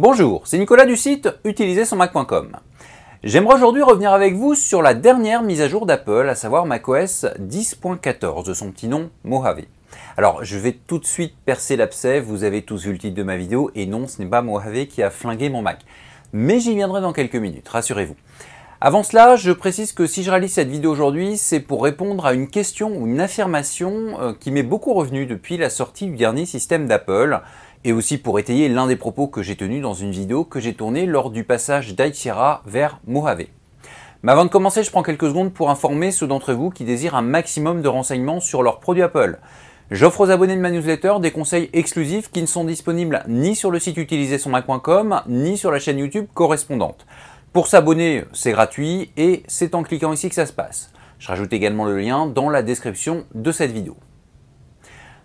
Bonjour, c'est Nicolas du site utilisersonmac.com. J'aimerais aujourd'hui revenir avec vous sur la dernière mise à jour d'Apple, à savoir macOS 10.14, de son petit nom Mojave. Alors, je vais tout de suite percer l'abcès, vous avez tous vu le titre de ma vidéo, et non, ce n'est pas Mojave qui a flingué mon Mac. Mais j'y viendrai dans quelques minutes, rassurez-vous. Avant cela, je précise que si je réalise cette vidéo aujourd'hui, c'est pour répondre à une question ou une affirmation qui m'est beaucoup revenue depuis la sortie du dernier système d'Apple, et aussi pour étayer l'un des propos que j'ai tenus dans une vidéo que j'ai tournée lors du passage d'High Sierra vers Mojave. Mais avant de commencer, je prends quelques secondes pour informer ceux d'entre vous qui désirent un maximum de renseignements sur leurs produits Apple. J'offre aux abonnés de ma newsletter des conseils exclusifs qui ne sont disponibles ni sur le site utilisersonmac.com, ni sur la chaîne YouTube correspondante. Pour s'abonner, c'est gratuit et c'est en cliquant ici que ça se passe. Je rajoute également le lien dans la description de cette vidéo.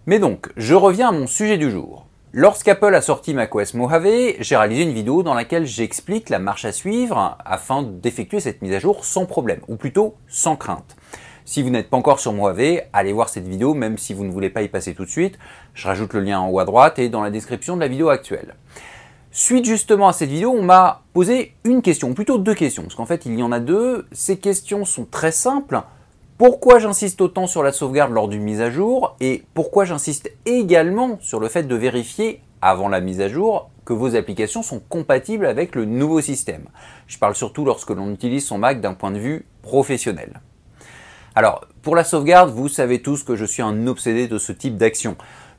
Mais donc, je reviens à mon sujet du jour. Lorsqu'Apple a sorti macOS Mojave, j'ai réalisé une vidéo dans laquelle j'explique la marche à suivre afin d'effectuer cette mise à jour sans problème, ou plutôt sans crainte. Si vous n'êtes pas encore sur Mojave, allez voir cette vidéo, même si vous ne voulez pas y passer tout de suite. Je rajoute le lien en haut à droite et dans la description de la vidéo actuelle. Suite justement à cette vidéo, on m'a posé une question, ou plutôt deux questions, parce qu'en fait il y en a deux. Ces questions sont très simples. Pourquoi j'insiste autant sur la sauvegarde lors d'une mise à jour et pourquoi j'insiste également sur le fait de vérifier avant la mise à jour que vos applications sont compatibles avec le nouveau système. Je parle surtout lorsque l'on utilise son Mac d'un point de vue professionnel. Alors, pour la sauvegarde, vous savez tous que je suis un obsédé de ce type d'action.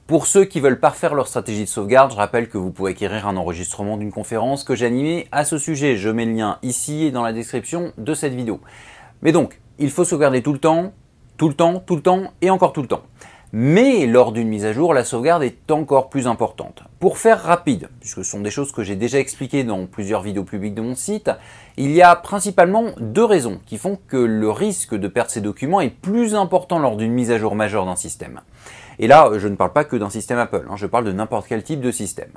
Pour ceux qui veulent parfaire leur stratégie de sauvegarde, je rappelle que vous pouvez acquérir un enregistrement d'une conférence que j'ai animée à ce sujet. Je mets le lien ici et dans la description de cette vidéo. Mais donc, il faut sauvegarder tout le temps et encore tout le temps. Mais lors d'une mise à jour, la sauvegarde est encore plus importante. Pour faire rapide, puisque ce sont des choses que j'ai déjà expliquées dans plusieurs vidéos publiques de mon site, il y a principalement deux raisons qui font que le risque de perdre ces documents est plus important lors d'une mise à jour majeure d'un système. Et là, je ne parle pas que d'un système Apple, je parle de n'importe quel type de système.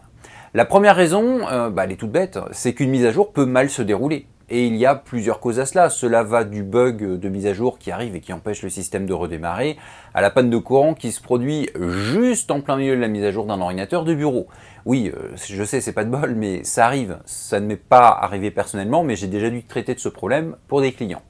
La première raison, elle est toute bête, c'est qu'une mise à jour peut mal se dérouler. Et il y a plusieurs causes à cela. Cela va du bug de mise à jour qui arrive et qui empêche le système de redémarrer, à la panne de courant qui se produit juste en plein milieu de la mise à jour d'un ordinateur de bureau. Oui, je sais, c'est pas de bol, mais ça arrive. Ça ne m'est pas arrivé personnellement, mais j'ai déjà dû traiter de ce problème pour des clients.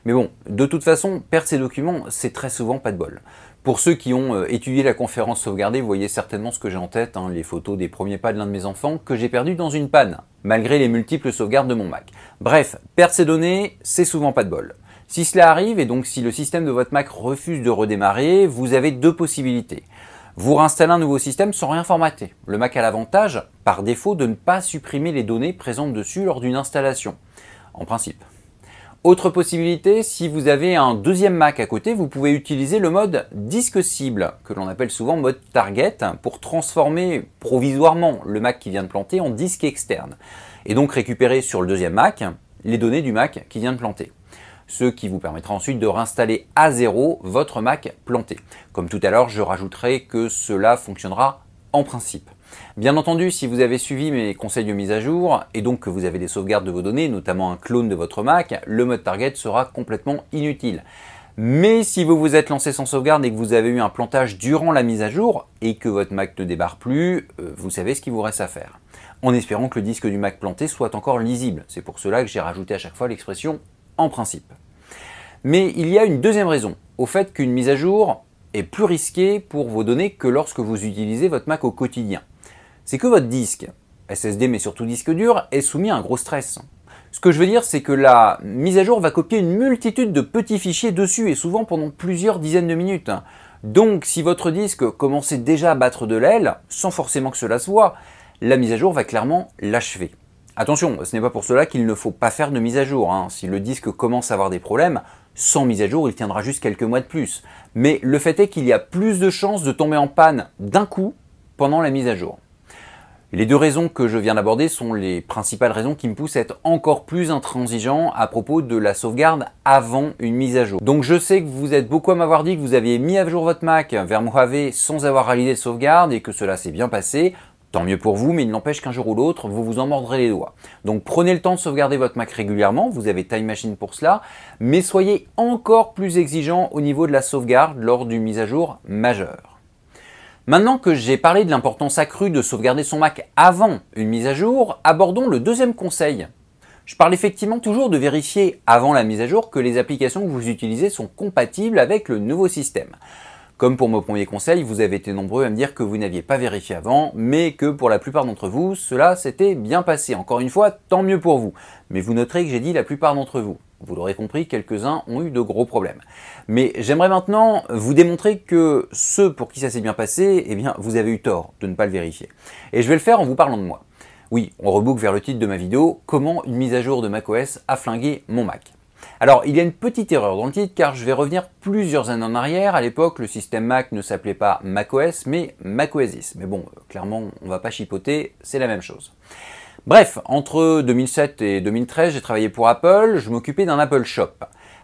Mais bon, de toute façon, perdre ces documents, c'est très souvent pas de bol. Pour ceux qui ont étudié la conférence sauvegardée, vous voyez certainement ce que j'ai en tête, les photos des premiers pas de l'un de mes enfants que j'ai perdu dans une panne, malgré les multiples sauvegardes de mon Mac. Bref, perdre ces données, c'est souvent pas de bol. Si cela arrive, et donc si le système de votre Mac refuse de redémarrer, vous avez deux possibilités. Vous réinstallez un nouveau système sans rien formater. Le Mac a l'avantage, par défaut, de ne pas supprimer les données présentes dessus lors d'une installation, en principe. Autre possibilité, si vous avez un deuxième Mac à côté, vous pouvez utiliser le mode disque cible, que l'on appelle souvent mode target, pour transformer provisoirement le Mac qui vient de planter en disque externe. Et donc récupérer sur le deuxième Mac les données du Mac qui vient de planter. Ce qui vous permettra ensuite de réinstaller à zéro votre Mac planté. Comme tout à l'heure, je rajouterai que cela fonctionnera en principe. Bien entendu, si vous avez suivi mes conseils de mise à jour et donc que vous avez des sauvegardes de vos données, notamment un clone de votre Mac, le mode target sera complètement inutile. Mais si vous vous êtes lancé sans sauvegarde et que vous avez eu un plantage durant la mise à jour et que votre Mac ne débarre plus, vous savez ce qu'il vous reste à faire. En espérant que le disque du Mac planté soit encore lisible. C'est pour cela que j'ai rajouté à chaque fois l'expression « en principe ». Mais il y a une deuxième raison au fait qu'une mise à jour est plus risquée pour vos données que lorsque vous utilisez votre Mac au quotidien. C'est que votre disque, SSD mais surtout disque dur, est soumis à un gros stress. Ce que je veux dire, c'est que la mise à jour va copier une multitude de petits fichiers dessus et souvent pendant plusieurs dizaines de minutes. Donc si votre disque commençait déjà à battre de l'aile, sans forcément que cela se voie, la mise à jour va clairement l'achever. Attention, ce n'est pas pour cela qu'il ne faut pas faire de mise à jour. Si le disque commence à avoir des problèmes, sans mise à jour, il tiendra juste quelques mois de plus. Mais le fait est qu'il y a plus de chances de tomber en panne d'un coup pendant la mise à jour. Les deux raisons que je viens d'aborder sont les principales raisons qui me poussent à être encore plus intransigeant à propos de la sauvegarde avant une mise à jour. Donc je sais que vous êtes beaucoup à m'avoir dit que vous aviez mis à jour votre Mac vers Mojave sans avoir réalisé de sauvegarde et que cela s'est bien passé. Tant mieux pour vous, mais il n'empêche qu'un jour ou l'autre, vous vous en mordrez les doigts. Donc prenez le temps de sauvegarder votre Mac régulièrement, vous avez Time Machine pour cela, mais soyez encore plus exigeant au niveau de la sauvegarde lors d'une mise à jour majeure. Maintenant que j'ai parlé de l'importance accrue de sauvegarder son Mac avant une mise à jour, abordons le deuxième conseil. Je parle effectivement toujours de vérifier avant la mise à jour que les applications que vous utilisez sont compatibles avec le nouveau système. Comme pour mon premier conseil, vous avez été nombreux à me dire que vous n'aviez pas vérifié avant, mais que pour la plupart d'entre vous, cela s'était bien passé. Encore une fois, tant mieux pour vous. Mais vous noterez que j'ai dit la plupart d'entre vous. Vous l'aurez compris, quelques-uns ont eu de gros problèmes. Mais j'aimerais maintenant vous démontrer que ceux pour qui ça s'est bien passé, eh bien, vous avez eu tort de ne pas le vérifier. Et je vais le faire en vous parlant de moi. Oui, on reboucle vers le titre de ma vidéo, comment une mise à jour de macOS a flingué mon Mac. Alors, il y a une petite erreur dans le titre car je vais revenir plusieurs années en arrière. À l'époque, le système Mac ne s'appelait pas macOS, mais macOS. Mais bon, clairement, on va pas chipoter, c'est la même chose. Bref, entre 2007 et 2013, j'ai travaillé pour Apple, je m'occupais d'un Apple Shop.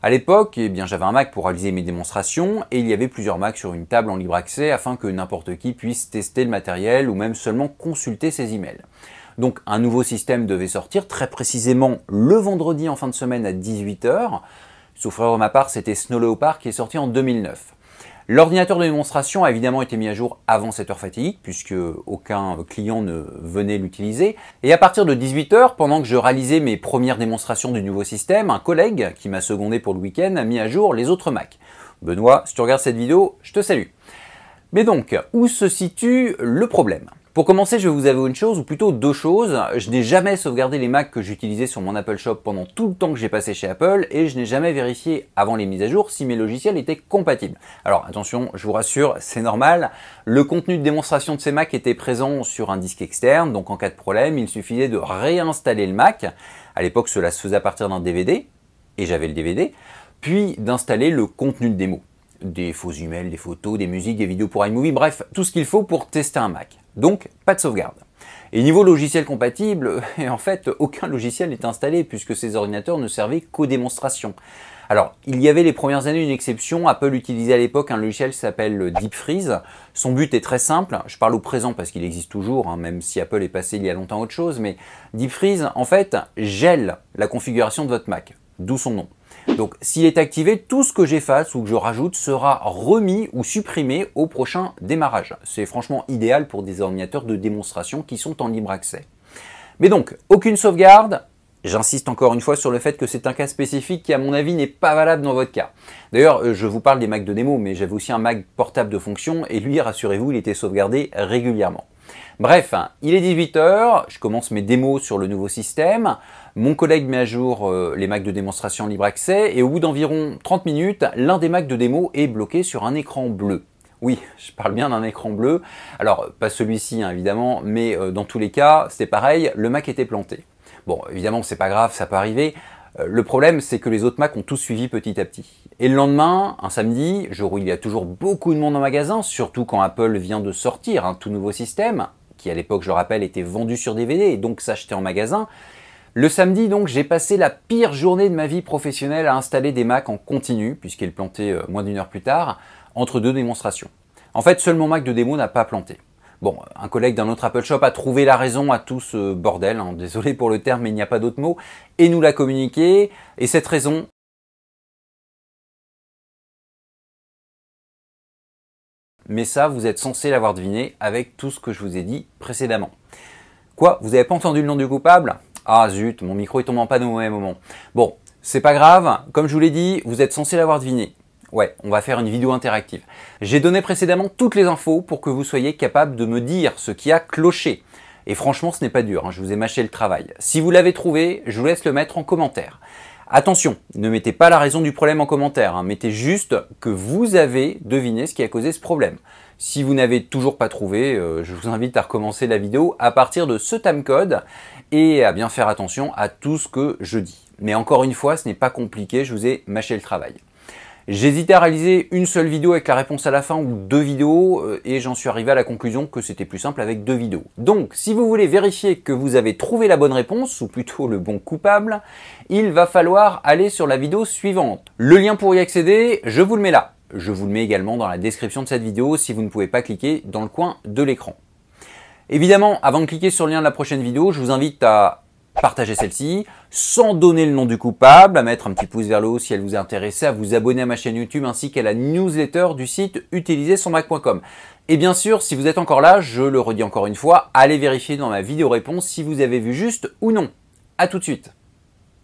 À l'époque, eh bien, j'avais un Mac pour réaliser mes démonstrations et il y avait plusieurs Macs sur une table en libre accès afin que n'importe qui puisse tester le matériel ou même seulement consulter ses emails. Donc un nouveau système devait sortir, très précisément le vendredi en fin de semaine à 18 h. Sauf erreur de ma part, c'était Snow Leopard qui est sorti en 2009. L'ordinateur de démonstration a évidemment été mis à jour avant cette heure fatidique, puisque aucun client ne venait l'utiliser. Et à partir de 18 h, pendant que je réalisais mes premières démonstrations du nouveau système, un collègue qui m'a secondé pour le week-end a mis à jour les autres Macs. Benoît, si tu regardes cette vidéo, je te salue. Mais donc, où se situe le problème ? Pour commencer, je vais vous avouer une chose, ou plutôt deux choses. Je n'ai jamais sauvegardé les Macs que j'utilisais sur mon Apple Shop pendant tout le temps que j'ai passé chez Apple, et je n'ai jamais vérifié avant les mises à jour si mes logiciels étaient compatibles. Alors attention, je vous rassure, c'est normal. Le contenu de démonstration de ces Macs était présent sur un disque externe, donc en cas de problème, il suffisait de réinstaller le Mac. À l'époque, cela se faisait à partir d'un DVD, et j'avais le DVD, puis d'installer le contenu de démo. Des faux emails, des photos, des musiques, des vidéos pour iMovie, bref, tout ce qu'il faut pour tester un Mac. Donc, pas de sauvegarde. Et niveau logiciel compatible, en fait, aucun logiciel n'est installé puisque ces ordinateurs ne servaient qu'aux démonstrations. Alors, il y avait les premières années une exception. Apple utilisait à l'époque un logiciel qui s'appelle Deep Freeze. Son but est très simple. Je parle au présent parce qu'il existe toujours, hein, même si Apple est passé il y a longtemps à autre chose. Mais Deep Freeze, en fait, gèle la configuration de votre Mac, d'où son nom. Donc, s'il est activé, tout ce que j'efface ou que je rajoute sera remis ou supprimé au prochain démarrage. C'est franchement idéal pour des ordinateurs de démonstration qui sont en libre accès. Mais donc, aucune sauvegarde. J'insiste encore une fois sur le fait que c'est un cas spécifique qui, à mon avis, n'est pas valable dans votre cas. D'ailleurs, je vous parle des Macs de démo, mais j'avais aussi un Mac portable de fonction et lui, rassurez-vous, il était sauvegardé régulièrement. Bref, il est 18 h, je commence mes démos sur le nouveau système, mon collègue met à jour les Macs de démonstration libre accès et au bout d'environ 30 minutes, l'un des Macs de démo est bloqué sur un écran bleu. Oui, je parle bien d'un écran bleu, alors pas celui-ci hein, évidemment, mais dans tous les cas, c'était pareil, le Mac était planté. Bon, évidemment, c'est pas grave, ça peut arriver. Le problème, c'est que les autres Macs ont tous suivi petit à petit. Et le lendemain, un samedi, jour où il y a toujours beaucoup de monde en magasin, surtout quand Apple vient de sortir un tout nouveau système, qui à l'époque, je le rappelle, était vendu sur DVD et donc s'achetait en magasin. Le samedi, donc, j'ai passé la pire journée de ma vie professionnelle à installer des Macs en continu, puisqu'ils plantaient moins d'1 heure plus tard, entre deux démonstrations. En fait, seul mon Mac de démo n'a pas planté. Bon, un collègue d'un autre Apple Shop a trouvé la raison à tout ce bordel, hein, désolé pour le terme, mais il n'y a pas d'autre mot, et nous l'a communiqué, et cette raison, mais ça, vous êtes censé l'avoir deviné avec tout ce que je vous ai dit précédemment. Quoi, vous n'avez pas entendu le nom du coupable? Ah zut, mon micro est tombé en panne au même moment. Bon, c'est pas grave, comme je vous l'ai dit, vous êtes censé l'avoir deviné. Ouais, on va faire une vidéo interactive. J'ai donné précédemment toutes les infos pour que vous soyez capable de me dire ce qui a cloché. Et franchement, ce n'est pas dur, hein, je vous ai mâché le travail. Si vous l'avez trouvé, je vous laisse le mettre en commentaire. Attention, ne mettez pas la raison du problème en commentaire, hein, mettez juste que vous avez deviné ce qui a causé ce problème. Si vous n'avez toujours pas trouvé, je vous invite à recommencer la vidéo à partir de ce timecode et à bien faire attention à tout ce que je dis. Mais encore une fois, ce n'est pas compliqué, je vous ai mâché le travail. J'hésitais à réaliser une seule vidéo avec la réponse à la fin ou deux vidéos et j'en suis arrivé à la conclusion que c'était plus simple avec deux vidéos. Donc, si vous voulez vérifier que vous avez trouvé la bonne réponse, ou plutôt le bon coupable, il va falloir aller sur la vidéo suivante. Le lien pour y accéder, je vous le mets là. Je vous le mets également dans la description de cette vidéo si vous ne pouvez pas cliquer dans le coin de l'écran. Évidemment, avant de cliquer sur le lien de la prochaine vidéo, je vous invite à partager celle-ci, sans donner le nom du coupable, à mettre un petit pouce vers le haut si elle vous est intéressée, à vous abonner à ma chaîne YouTube ainsi qu'à la newsletter du site utilisersonmac.com. Et bien sûr, si vous êtes encore là, je le redis encore une fois, allez vérifier dans ma vidéo réponse si vous avez vu juste ou non. À tout de suite.